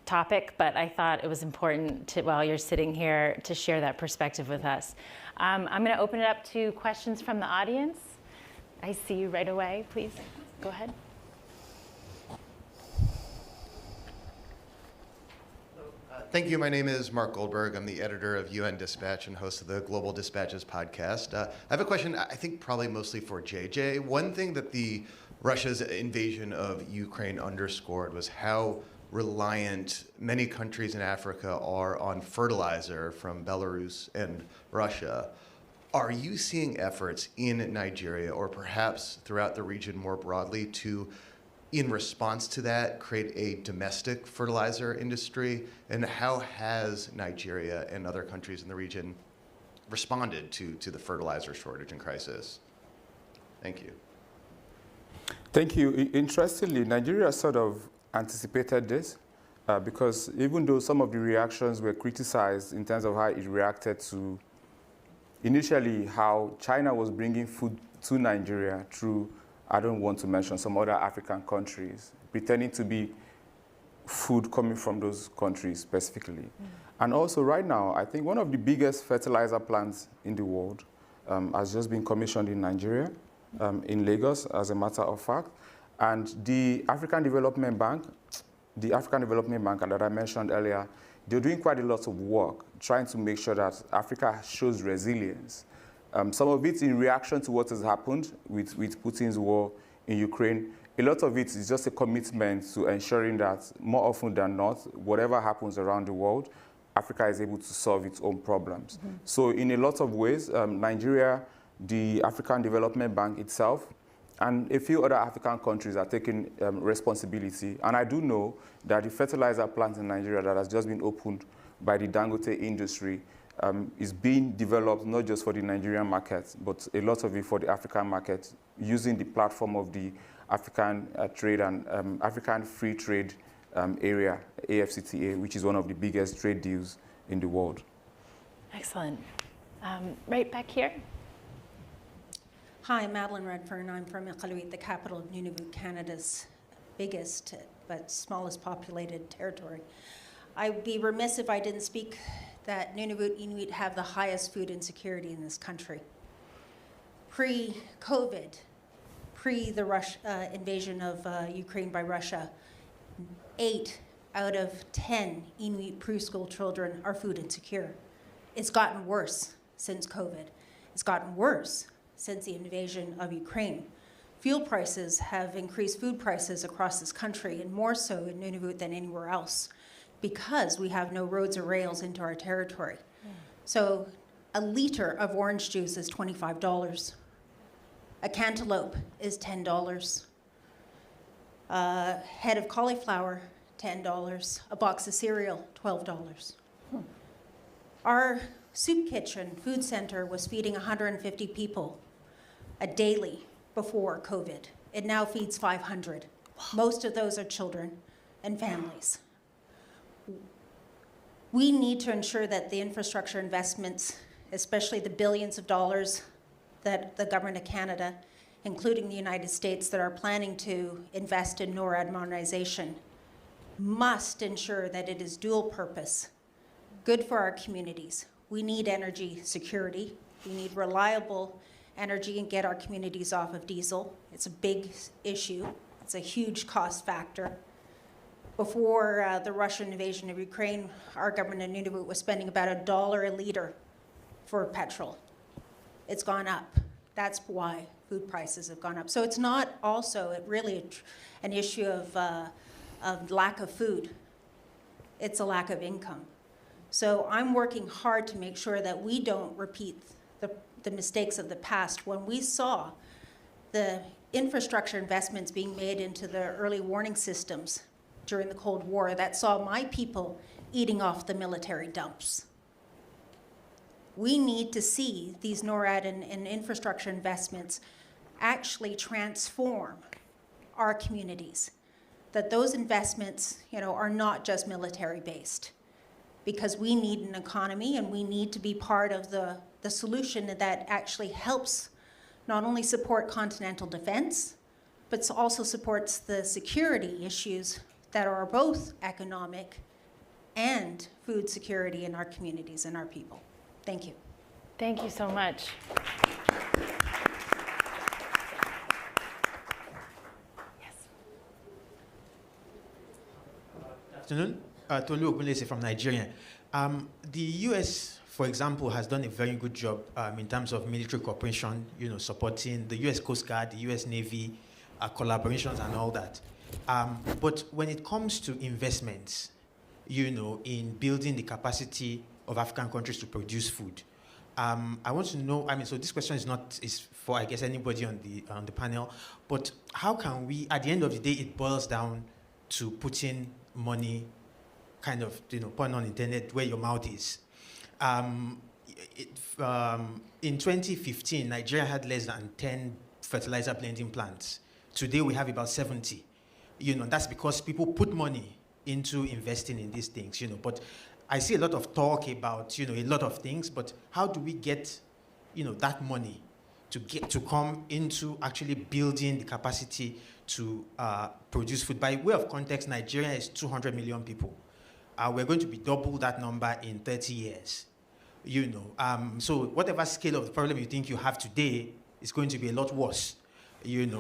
topic, but I thought it was important to, while you're sitting here, to share that perspective with us. I'm going to open it up to questions from the audience. I see you right away. Please, go ahead. Thank you. My name is Mark Goldberg. I'm the editor of UN Dispatch and host of the Global Dispatches podcast. I have a question, I think probably mostly for JJ. One thing that Russia's invasion of Ukraine underscored was how reliant many countries in Africa are on fertilizer from Belarus and Russia. Are you seeing efforts in Nigeria or perhaps throughout the region more broadly to, in response to that, create a domestic fertilizer industry? And how has Nigeria and other countries in the region responded to the fertilizer shortage and crisis? Thank you. Thank you. Interestingly, Nigeria sort of anticipated this because even though some of the reactions were criticized in terms of how it reacted to initially how China was bringing food to Nigeria through, I don't want to mention some other African countries, pretending to be food coming from those countries specifically. And also right now, I think one of the biggest fertilizer plants in the world has just been commissioned in Nigeria, in Lagos, as a matter of fact. And the African Development Bank that I mentioned earlier, they're doing quite a lot of work trying to make sure that Africa shows resilience. Some of it in reaction to what has happened with Putin's war in Ukraine. A lot of it is just a commitment to ensuring that more often than not, whatever happens around the world, Africa is able to solve its own problems. Mm-hmm. So in a lot of ways, Nigeria, the African Development Bank itself, and a few other African countries are taking responsibility. And I do know that the fertilizer plant in Nigeria that has just been opened by the Dangote industry is being developed not just for the Nigerian market, but a lot of it for the African market, using the platform of the African trade and African free trade area, AFCTA, which is one of the biggest trade deals in the world. Excellent. Right back here. Hi, Madeline Redfern. I'm from Iqaluit, the capital of Nunavut, Canada's biggest but smallest populated territory. I would be remiss if I didn't speak that Nunavut Inuit have the highest food insecurity in this country. Pre-COVID, pre the invasion of Ukraine by Russia, 8 out of 10 Inuit preschool children are food insecure. It's gotten worse since COVID. It's gotten worse since the invasion of Ukraine. Fuel prices have increased food prices across this country, and more so in Nunavut than anywhere else, because we have no roads or rails into our territory. So a liter of orange juice is $25. A cantaloupe is $10. A head of cauliflower, $10. A box of cereal, $12. Our soup kitchen food center was feeding 150 people a daily before COVID. It now feeds 500. Most of those are children and families. We need to ensure that the infrastructure investments, especially the billions of dollars that the government of Canada, including the United States, that are planning to invest in NORAD modernization, must ensure that it is dual purpose, good for our communities. We need energy security. We need reliable energy and get our communities off of diesel. It's a big issue. It's a huge cost factor. Before the Russian invasion of Ukraine, our government in Nunavut was spending about $1 a liter for petrol. It's gone up. That's why food prices have gone up. So it's not also really an issue of lack of food. It's a lack of income. So I'm working hard to make sure that we don't repeat the mistakes of the past. When we saw the infrastructure investments being made into the early warning systems during the Cold War, that saw my people eating off the military dumps. We need to see these NORAD and infrastructure investments actually transform our communities, that those investments, are not just military based, because we need an economy and we need to be part of the solution that actually helps not only support continental defense, but also supports the security issues that are both economic and food security in our communities and our people. Thank you. Thank you so much. Yes. Good afternoon. Tolu Ogunlese from Nigeria. The US, for example, has done a very good job in terms of military cooperation, supporting the US Coast Guard, the US Navy, collaborations and all that. But when it comes to investments, in building the capacity of African countries to produce food, I want to know, so this question is for, I guess, anybody on the panel, but how can we, at the end of the day, it boils down to putting money, kind of, pun unintended, where your mouth is. In 2015, Nigeria had less than 10 fertilizer blending plants. Today, we have about 70. That's because people put money into investing in these things, But I see a lot of talk about, a lot of things, but how do we get, that money to come into actually building the capacity to produce food? By way of context, Nigeria is 200 million people. We're going to be double that number in 30 years. So whatever scale of the problem you think you have today is going to be a lot worse.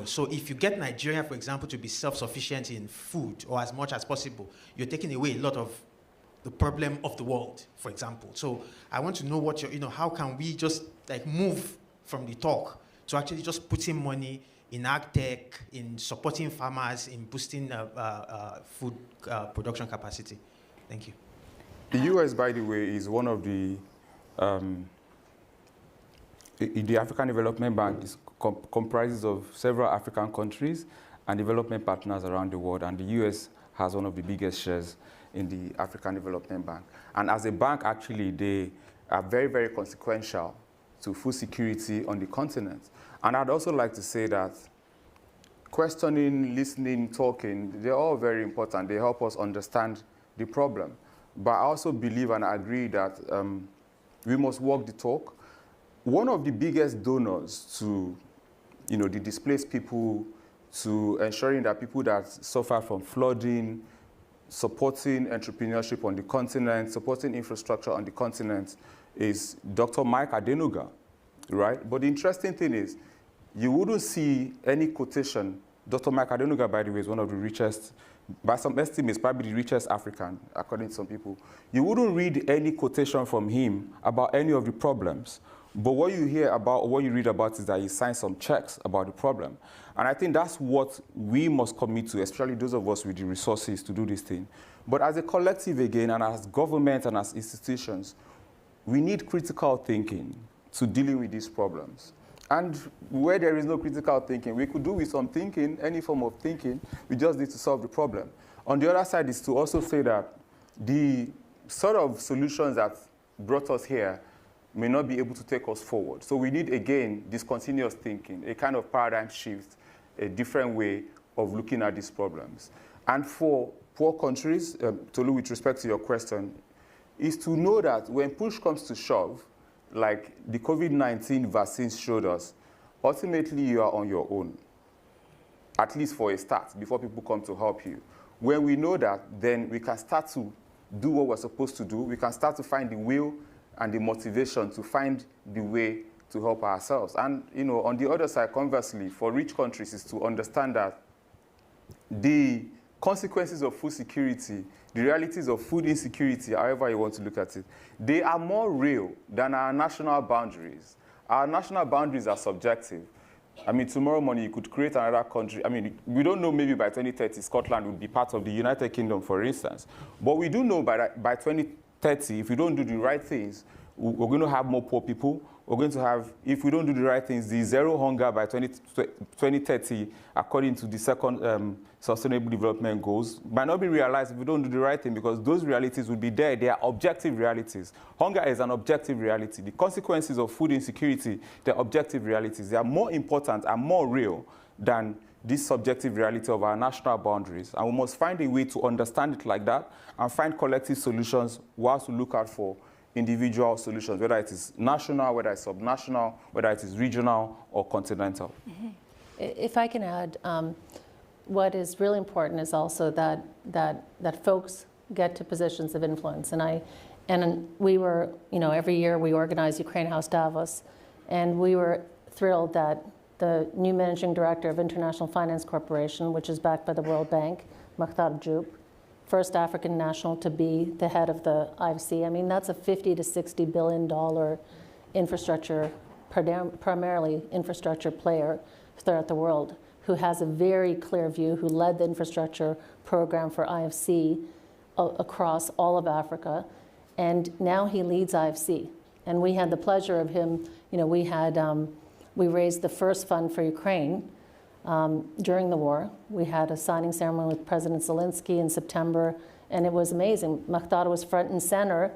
So if you get Nigeria, for example, to be self-sufficient in food or as much as possible, you're taking away a lot of the problem of the world, for example. So I want to know what how can we just move from the talk to actually just putting money in ag tech, in supporting farmers, in boosting food production capacity. Thank you. The US, by the way, is one of the African Development Bank comprises of several African countries and development partners around the world, and the US has one of the biggest shares in the African Development Bank. And as a bank, actually, they are very, very consequential to food security on the continent. And I'd also like to say that questioning, listening, talking, they're all very important. They help us understand the problem. But I also believe and agree that we must walk the talk. One of the biggest donors to the displaced people, to ensuring that people that suffer from flooding, supporting entrepreneurship on the continent, supporting infrastructure on the continent, is Dr. Mike Adenuga, right? But the interesting thing is, you wouldn't see any quotation. Dr. Mike Adenuga, by the way, is one of the richest, by some estimates, probably the richest African, according to some people. You wouldn't read any quotation from him about any of the problems. But what you hear about, or what you read about, is that he signed some checks about the problem. And I think that's what we must commit to, especially those of us with the resources to do this thing. But as a collective again, and as government and as institutions, we need critical thinking to dealing with these problems. And where there is no critical thinking, we could do with some thinking, any form of thinking, we just need to solve the problem. On the other side is to also say that the sort of solutions that brought us here may not be able to take us forward. So we need, again, this continuous thinking, a kind of paradigm shift, a different way of looking at these problems. And for poor countries, Tolu, with respect to your question, is to know that when push comes to shove, like the COVID-19 vaccines showed us, ultimately you are on your own, at least for a start, before people come to help you. When we know that, then we can start to do what we're supposed to do. We can start to find the will and the motivation to find the way to help ourselves. And on the other side, conversely, for rich countries is to understand that the consequences of food security, the realities of food insecurity, however you want to look at it, they are more real than our national boundaries. Our national boundaries are subjective. I mean, tomorrow morning you could create another country. I mean, we don't know, maybe by 2030 Scotland would be part of the United Kingdom, for instance. But we do know by 2030, if we don't do the right things, we're going to have more poor people. We're going to have, if we don't do the right things, the zero hunger by 2030, according to the second Sustainable Development Goals, might not be realized if we don't do the right thing, because those realities will be there. They are objective realities. Hunger is an objective reality. The consequences of food insecurity, they're objective realities. They are more important and more real than this subjective reality of our national boundaries. And we must find a way to understand it like that and find collective solutions whilst we look out for individual solutions, whether it is national, whether it's subnational, whether it is regional or continental. Mm-hmm. If I can add, what is really important is also that folks get to positions of influence. And we were, every year we organize Ukraine House Davos, and we were thrilled that the new managing director of International Finance Corporation, which is backed by the World Bank, Makhtar Djoub, first African national to be the head of the IFC. I mean, that's a $50 to $60 billion infrastructure, primarily infrastructure player throughout the world, who has a very clear view, who led the infrastructure program for IFC across all of Africa. And now he leads IFC. And we had the pleasure of him, we raised the first fund for Ukraine during the war. We had a signing ceremony with President Zelensky in September, and it was amazing. Makhtar was front and center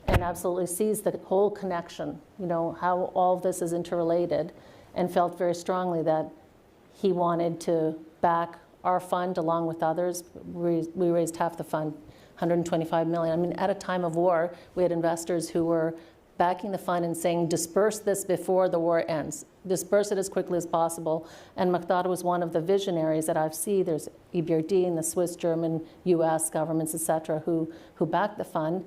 and absolutely sees the whole connection, how all of this is interrelated, and felt very strongly that he wanted to back our fund along with others. We raised half the fund, $125 million. I mean, at a time of war, we had investors who were backing the fund and saying, disperse this before the war ends. Disperse it as quickly as possible. And Makhtar was one of the visionaries at IFC. There's EBRD and the Swiss, German, US governments, et cetera, who backed the fund.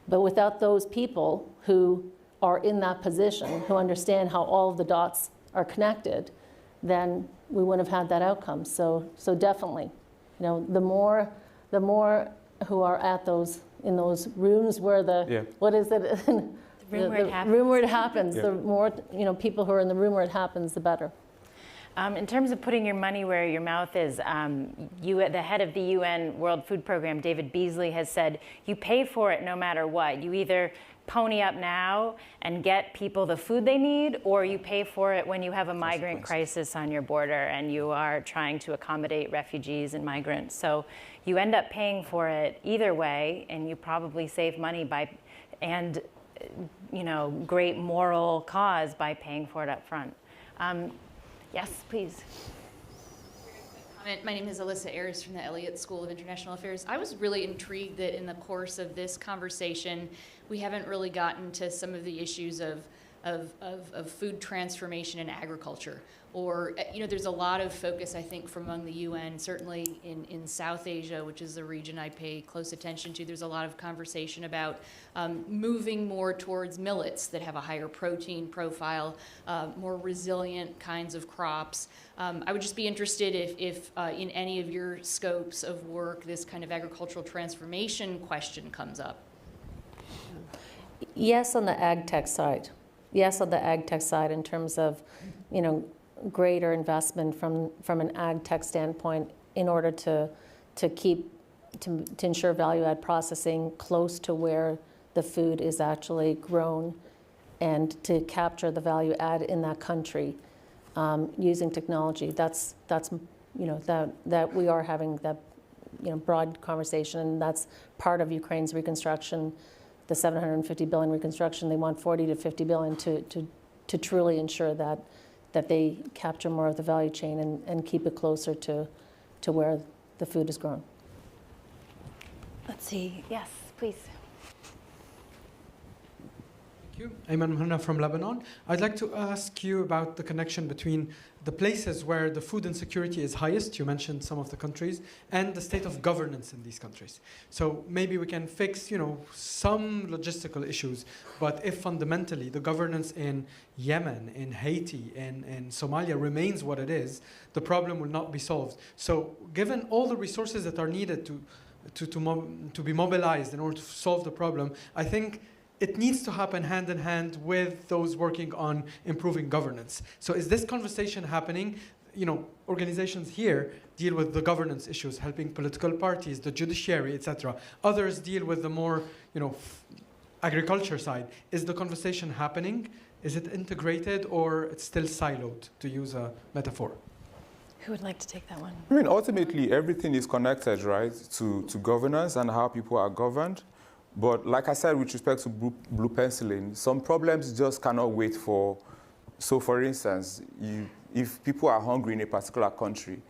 But without those people who are in that position, who understand how all of the dots are connected, then we wouldn't have had that outcome. So definitely, the more who are at in those rooms where what is it? The room where it happens. The more people who are in the room where it happens, the better. In terms of putting your money where your mouth is, the head of the UN World Food Program, David Beasley, has said you pay for it no matter what. You either pony up now and get people the food they need, or you pay for it when you have a migrant crisis on your border and you are trying to accommodate refugees and migrants. So you end up paying for it either way, and you probably save money and great moral cause by paying for it up front. Yes, please. My name is Alyssa Ayers from the Elliott School of International Affairs. I was really intrigued that in the course of this conversation, we haven't really gotten to some of the issues of of food transformation in agriculture. Or, there's a lot of focus, I think, from among the UN, certainly in South Asia, which is the region I pay close attention to. There's a lot of conversation about moving more towards millets that have a higher protein profile, more resilient kinds of crops. I would just be interested if in any of your scopes of work, this kind of agricultural transformation question comes up. Yes, on the ag tech side. Yes, on the ag tech side in terms of, greater investment from an ag tech standpoint in order to ensure value add processing close to where the food is actually grown and to capture the value add in that country using technology. That's that we are having that broad conversation, and that's part of Ukraine's reconstruction. The 750 billion reconstruction, they want 40 to 50 billion to truly ensure that they capture more of the value chain and keep it closer to where the food is grown. Let's see. Yes, please. Thank you. Ayman Mhanna from Lebanon. I'd like to ask you about the connection between the places where the food insecurity is highest, you mentioned some of the countries, and the state of governance in these countries. So maybe we can fix, some logistical issues, but if fundamentally the governance in Yemen, in Haiti, in Somalia remains what it is, the problem will not be solved. So given all the resources that are needed to be mobilized in order to solve the problem, I think it needs to happen hand in hand with those working on improving governance. So is this conversation happening? Organizations here deal with the governance issues, helping political parties, the judiciary, etc. Others deal with the more, agriculture side. Is the conversation happening? Is it integrated, or it's still siloed, to use a metaphor? Who would like to take that one? I mean, ultimately, everything is connected, right, to governance and how people are governed. But like I said, with respect to blue penciling, some problems just cannot wait for. So for instance, if people are hungry in a particular country,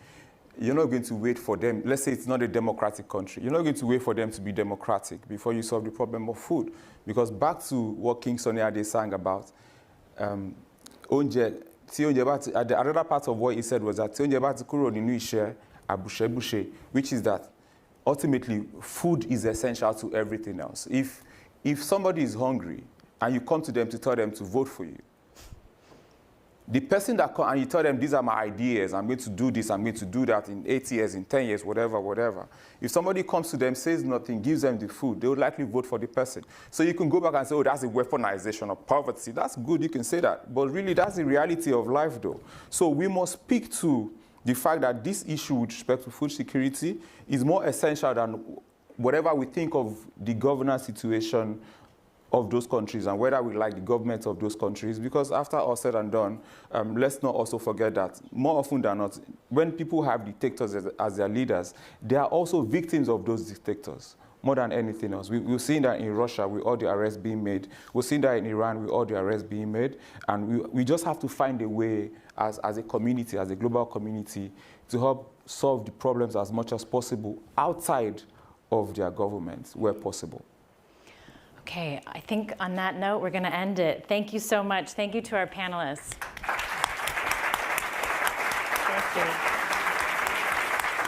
you're not going to wait for them. Let's say it's not a democratic country. You're not going to wait for them to be democratic before you solve the problem of food. Because back to what King Sunny Ade sang about, the other part of what he said was that, which is that ultimately, food is essential to everything else. If somebody is hungry and you come to them to tell them to vote for you, the person that comes and you tell them, these are my ideas, I'm going to do this, I'm going to do that in 8 years, in 10 years, whatever. If somebody comes to them, says nothing, gives them the food, they will likely vote for the person. So you can go back and say, oh, that's a weaponization of poverty. That's good, you can say that. But really, that's the reality of life, though. So we must speak to the fact that this issue with respect to food security is more essential than whatever we think of the governance situation of those countries and whether we like the government of those countries. Because after all said and done, let's not also forget that more often than not, when people have dictators as their leaders, they are also victims of those dictators more than anything else. We've seen that in Russia with all the arrests being made. We've seen that in Iran with all the arrests being made. And we just have to find a way as a community, as a global community, to help solve the problems as much as possible outside of their governments where possible. Okay, I think on that note, we're going to end it. Thank you so much. Thank you to our panelists. Thank you.